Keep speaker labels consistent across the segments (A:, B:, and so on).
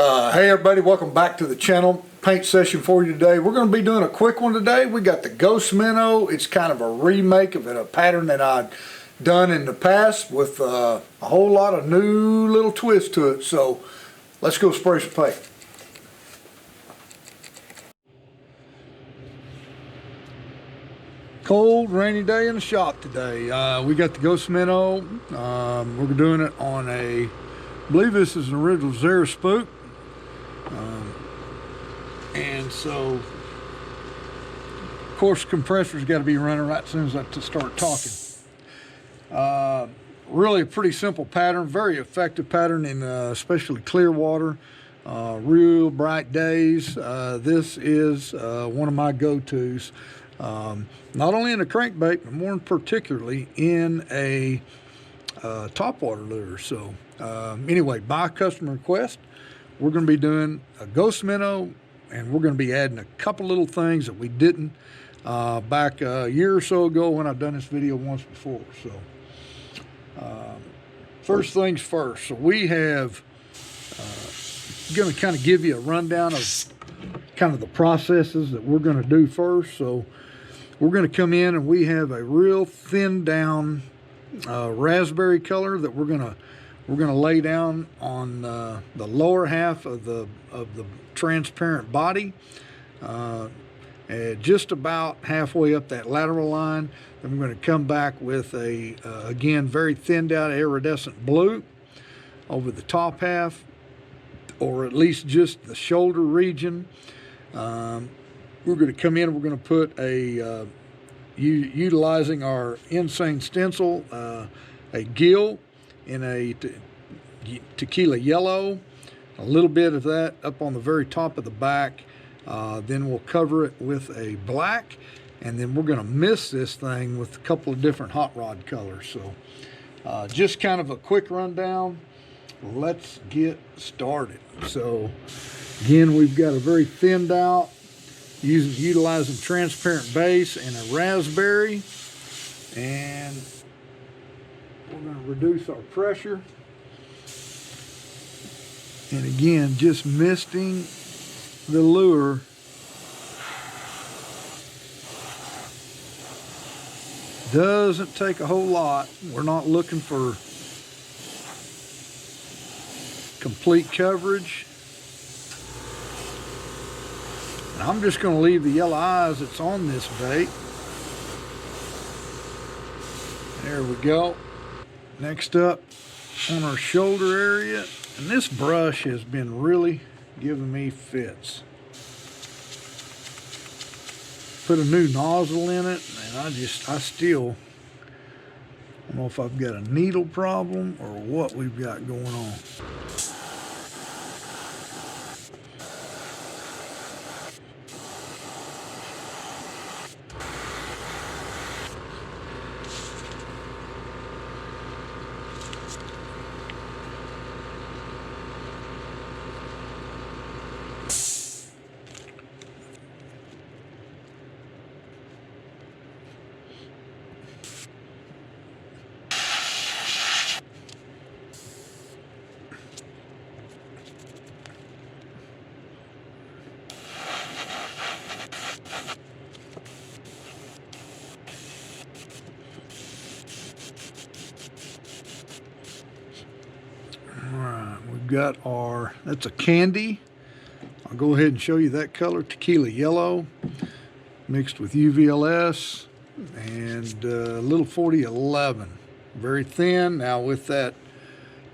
A: Hey everybody, welcome back to the channel. Paint session for you today. We're going to be doing a quick one today. We got the Ghost Minnow. It's kind of a remake of a pattern that I'd done in the past with a whole lot of new little twists to it. So let's go spray some paint. Cold, rainy day in the shop today. We got the Ghost Minnow. We're doing it on I believe this is an original Zara Spook. And so, of course, compressor's got to be running right as soon as I start talking. Really a pretty simple pattern, very effective pattern in especially clear water, real bright days. This is one of my go-tos, not only in a crankbait, but more particularly in a topwater lure. So anyway, by customer request, we're going to be doing a Ghost Minnow, and we're going to be adding a couple little things that we didn't back a year or so ago when I've done this video once before. So first things first, so we have going to kind of give you a rundown of kind of the processes that we're going to do first. So we're going to come in and we have a real thin down raspberry color that we're going to lay down on the lower half of the transparent body, just about halfway up that lateral line. Then we're going to come back with a again very thinned out iridescent blue over the top half, or at least just the shoulder region. We're going to come in and we're going to put a utilizing our Insane stencil, a gill in a tequila yellow, a little bit of that up on the very top of the back. Then we'll cover it with a black, and then we're going to mist this thing with a couple of different hot rod colors. So just kind of a quick rundown. Let's get started. So again, we've got a very thinned out, utilizing transparent base and a raspberry, and we're going to reduce our pressure. And again, just misting the lure. Doesn't take a whole lot. We're not looking for complete coverage. And I'm just going to leave the yellow eyes that's on this bait. There we go. Next up on our shoulder area. And this brush has been really giving me fits. Put a new nozzle in it, and I still don't know if I've got a needle problem or what we've got going on. Got our, that's a candy. I'll go ahead and show you that color, tequila yellow mixed with UVLS and a little 4011, very thin. Now with that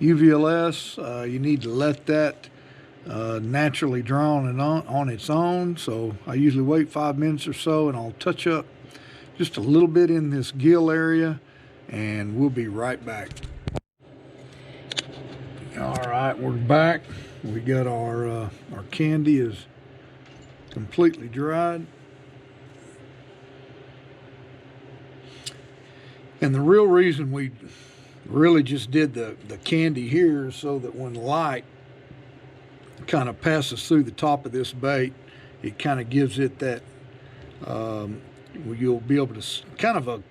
A: UVLS, you need to let that naturally draw on its own. So I usually wait 5 minutes or so, and I'll touch up just a little bit in this gill area, and we'll be right back. All right, we're back. We got our candy is completely dried. And the real reason we really just did the candy here is so that when light kind of passes through the top of this bait, it kind of gives it that, you'll be able to kind of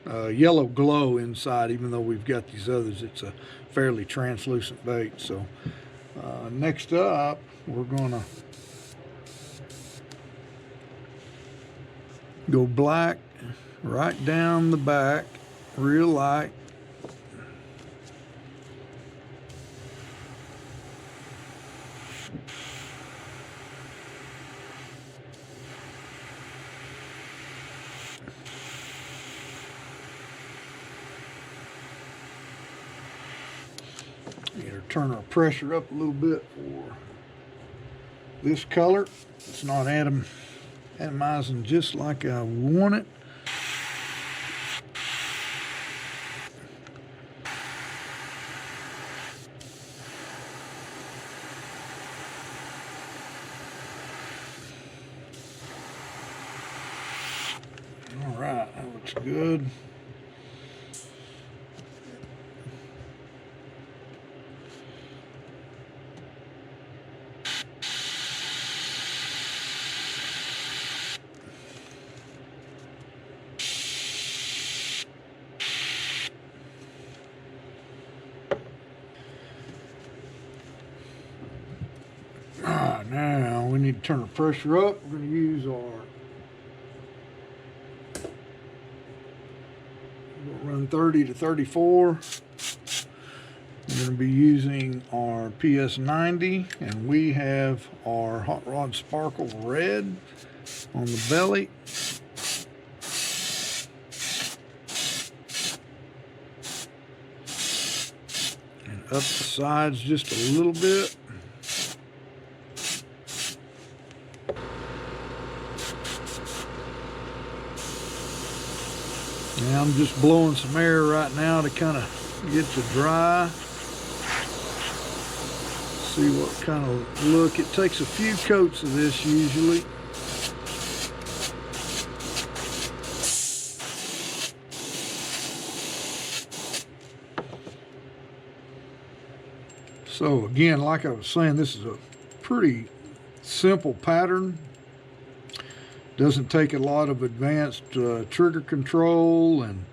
A: a yellow glow inside, even though we've got these others. It's a fairly translucent bait. So Next up, we're gonna go black right down the back, real light. Turn our pressure up a little bit for this color. It's not atomizing just like I want it. All right, that looks good. Now we need to turn the pressure up. We're going to use we'll run 30 to 34. We're going to be using our PS90, and we have our Hot Rod Sparkle Red on the belly. And up the sides just a little bit. Now I'm just blowing some air right now to kind of get to dry. See what kind of look. It takes a few coats of this usually. So again, like I was saying, this is a pretty simple pattern. Doesn't take a lot of advanced trigger control and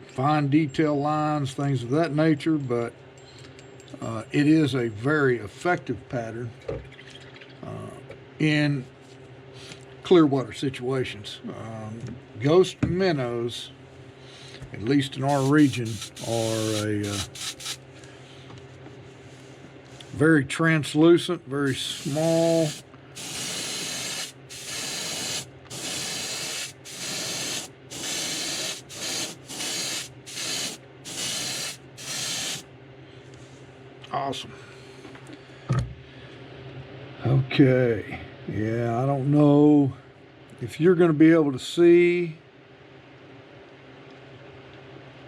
A: fine detail lines, things of that nature, but it is a very effective pattern in clear water situations. Ghost minnows, at least in our region, are a very translucent, very small. Awesome. Okay. Yeah, I don't know if you're going to be able to see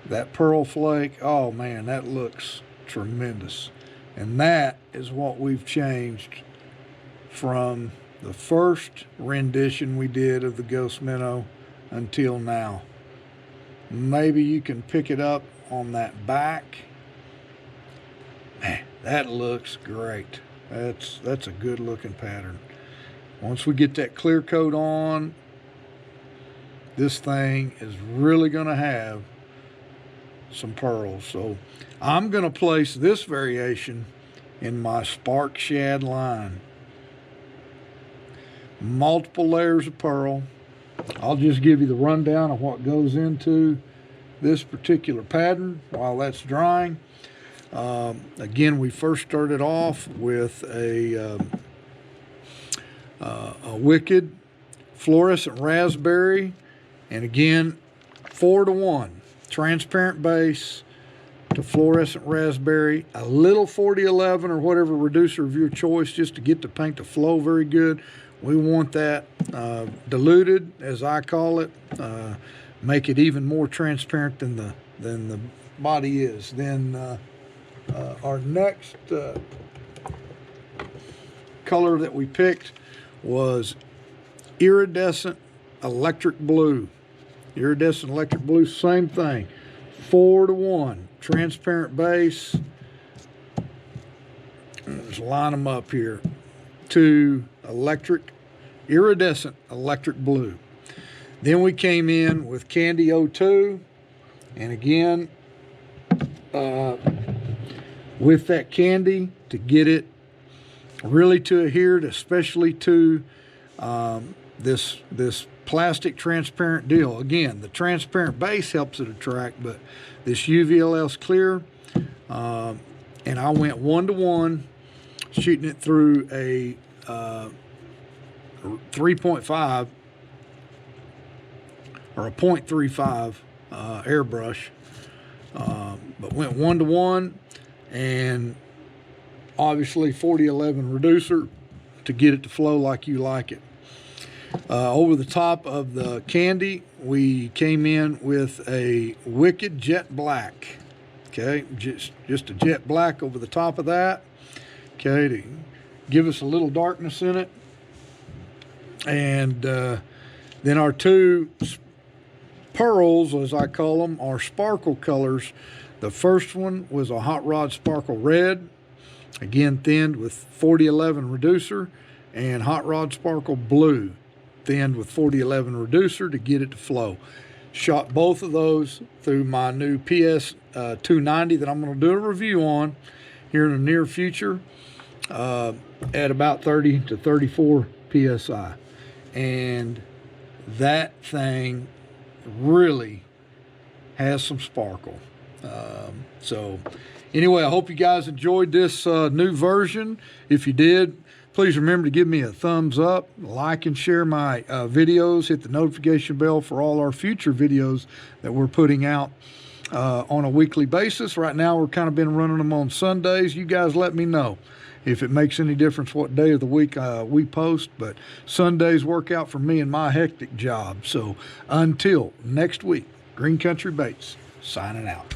A: that pearl flake. Oh man, that looks tremendous. And that is what we've changed from the first rendition we did of the Ghost Minnow until now. Maybe you can pick it up on that back. Man, that looks great. That's a good looking pattern. Once we get that clear coat on, this thing is really going to have some pearls. So I'm going to place this variation in my Spark Shad line. Multiple layers of pearl. I'll just give you the rundown of what goes into this particular pattern while that's drying. Again, we first started off with a Wicked Fluorescent Raspberry, and again 4:1 transparent base to fluorescent raspberry, a little 4011 or whatever reducer of your choice just to get the paint to flow very good. We want that diluted, as I call it, make it even more transparent than the body is. Then our next color that we picked was Iridescent Electric Blue. Iridescent Electric Blue, same thing. 4:1 transparent base. Let's line them up here. To Iridescent Electric Blue. Then we came in with Candy 02, and again with that candy to get it really to adhere, especially to this plastic transparent deal. Again, the transparent base helps it attract, but this UVLS clear, and I went 1-to-1, shooting it through a 3.5 or a 0.35 airbrush, but went 1-to-1, and obviously 4011 reducer to get it to flow like you like it. Over the top of the candy, we came in with a Wicked Jet Black. Okay, just a jet black over the top of that. Okay, to give us a little darkness in it. And then our two pearls, as I call them, are sparkle colors. The first one was a Hot Rod Sparkle Red, again thinned with 4011 reducer, and Hot Rod Sparkle Blue, thinned with 4011 reducer to get it to flow. Shot both of those through my new PS 290 that I'm going to do a review on here in the near future, at about 30 to 34 PSI. And that thing really has some sparkle. So anyway, I hope you guys enjoyed this new version. If you did, please remember to give me a thumbs up, like and share my videos, hit the notification bell for all our future videos that we're putting out on a weekly basis. Right now, we're kind of been running them on Sundays. You guys let me know if it makes any difference what day of the week we post, but Sundays work out for me and my hectic job. So until next week, Green Country Baits signing out.